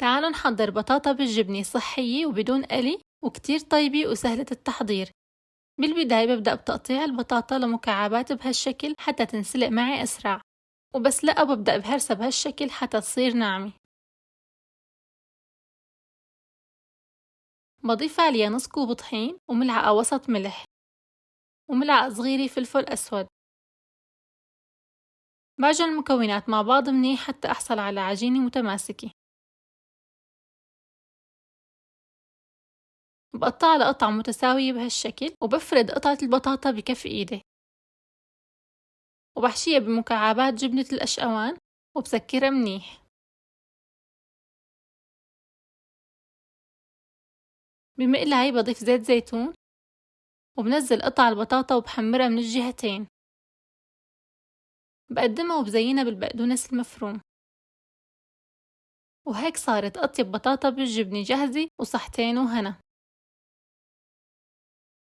تعالوا نحضر بطاطا بالجبنة صحية وبدون قلي وكتير طيبة وسهلة التحضير. بالبداية ببدأ بتقطيع البطاطا لمكعبات بهالشكل حتى تنسلق معي أسرع، وبسلقها وببدأ بهرسها بهالشكل حتى تصير ناعمة. بضيف عليها نص كوب طحين وملعقة وسط ملح وملعقة صغيرة فلفل أسود. بعجن المكونات مع بعض منيح حتى أحصل على عجينة متماسكة. بقطعها لقطع متساوية بهالشكل وبفرد قطعة البطاطا بكف إيدي وبحشيها بمكعبات جبنة القشقوان وبسكرها منيح. بمقلاية بضيف زيت زيتون وبنزل قطع البطاطا وبحمرها من الجهتين. بقدمها وبزينها بالبقدونس المفروم. وهيك صارت أطيب بطاطا بالجبنة جاهزة وصحتين وهنا.